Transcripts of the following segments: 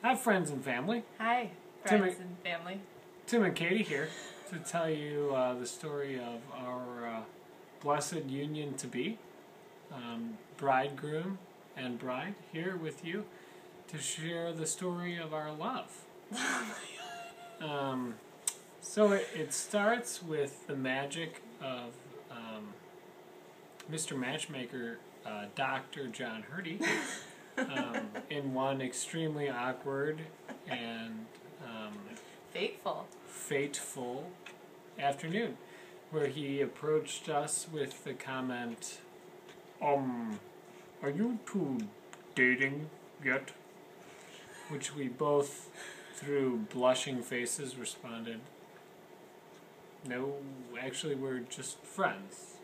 Hi, friends and family. Hi, Tim friends and family. Tim and Katie here to tell you the story of our blessed union to be. Bridegroom and bride here with you to share the story of our love. So it starts with the magic of Mr. Matchmaker, Dr. John Hurdy, in one extremely awkward and fateful afternoon, where he approached us with the comment, are you two dating yet? Which we both, through blushing faces, responded, no, actually we're just friends.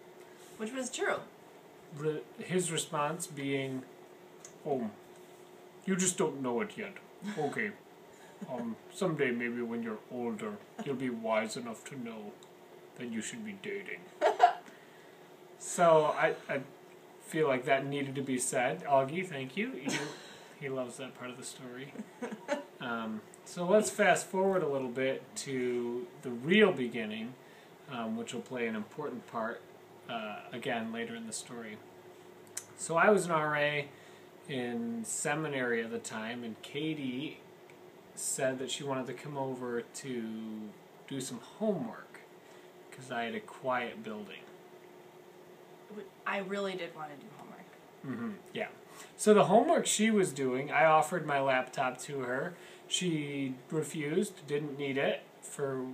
Which was true. His response being, you just don't know it yet. Okay. Someday maybe when you're older, you'll be wise enough to know that you should be dating. So I feel like that needed to be said. Augie, thank you. He loves that part of the story. So let's fast forward a little bit to the real beginning, which will play an important part again later in the story. So I was an RA in seminary at the time, and Katie said that she wanted to come over to do some homework because I had a quiet building. I really did want to do homework. Yeah. So the homework she was doing, I offered my laptop to her. She refused, didn't need it for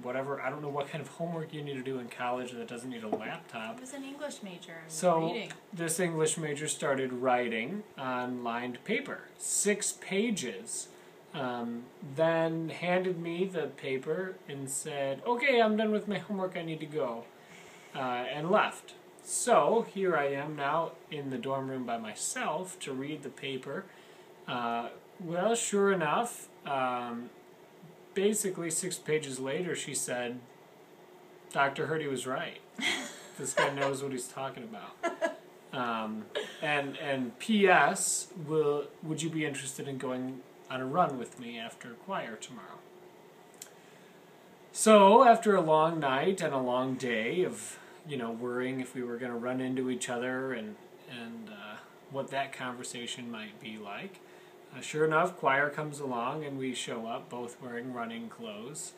whatever, I don't know what kind of homework you need to do in college that doesn't need a laptop. It was an English major. So reading. This English major started writing on lined paper, 6 pages. Then handed me the paper and said, okay, I'm done with my homework, I need to go, and left. So here I am now in the dorm room by myself to read the paper. Well, sure enough, basically 6 pages later she said, Dr. Hurdy was right. This guy knows what he's talking about. And P.S., would you be interested in going on a run with me after choir tomorrow? So after a long night and a long day of, worrying if we were going to run into each other and what that conversation might be like, sure enough, choir comes along and we show up both wearing running clothes.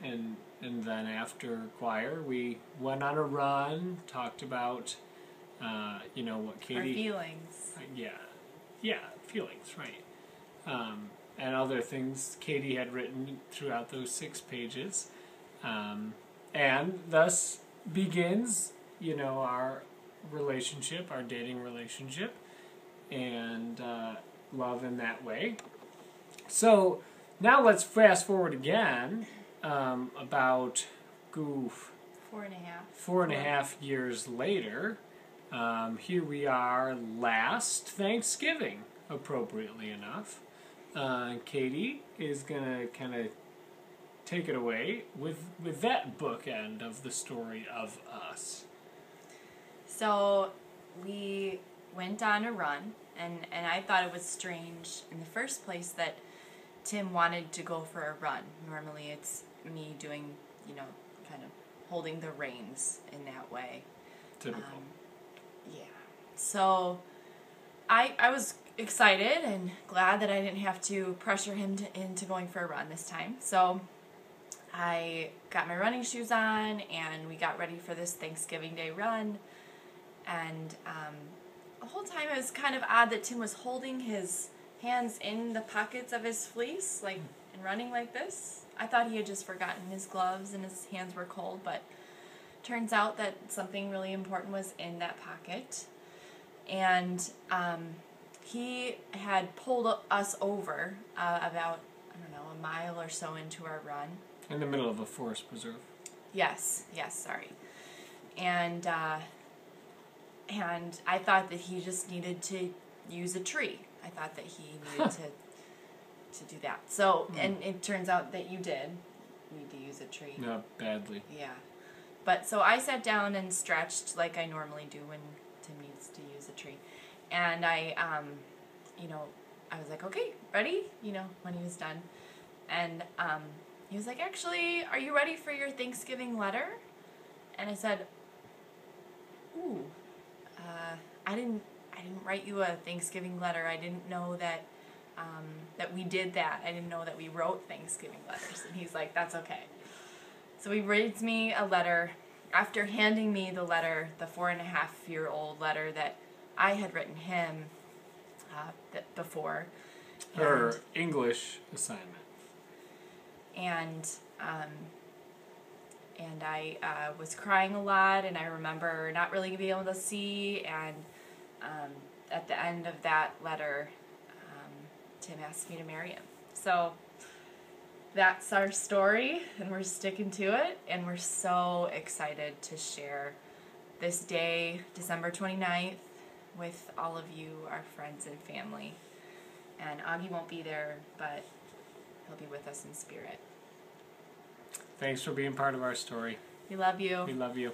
And then after choir, we went on a run, talked about, what Katie... Our feelings. Yeah, feelings, right. And other things Katie had written throughout those 6 pages. And thus begins, our relationship, our dating relationship, and love in that way. So now let's fast forward again about 4.5 years later. Here we are last Thanksgiving, appropriately enough. Katie is going to kind of take it away with that bookend of the story of us. So we went on a run, and I thought it was strange in the first place that Tim wanted to go for a run. Normally it's me doing, kind of holding the reins in that way. Typical. Yeah. So I was excited and glad that I didn't have to pressure him into going for a run this time. So I got my running shoes on and we got ready for this Thanksgiving Day run. And the whole time it was kind of odd that Tim was holding his hands in the pockets of his fleece, and running like this. I thought he had just forgotten his gloves and his hands were cold, but turns out that something really important was in that pocket. And he had pulled us over about, a mile or so into our run. In the middle of a forest preserve. Yes, sorry. And I thought that he just needed to use a tree. I thought that he needed to do that. So, and it turns out that you did need to use a tree. Yeah, badly. Yeah. But so I sat down and stretched like I normally do when Tim needs to use a tree. And I I was like, okay, ready? When he was done. And he was like, actually, are you ready for your Thanksgiving letter? And I said, ooh, I didn't write you a Thanksgiving letter. I didn't know that that we did that. I didn't know that we wrote Thanksgiving letters. And he's like, that's okay. So he reads me a letter after handing me the letter, the 4.5-year-old letter that I had written him before. Her English assignment. And I was crying a lot, and I remember not really being able to see, and at the end of that letter, Tim asked me to marry him. So that's our story, and we're sticking to it, and we're so excited to share this day, December 29th, with all of you, our friends and family. And Augie won't be there, but he'll be with us in spirit. Thanks for being part of our story. We love you. We love you.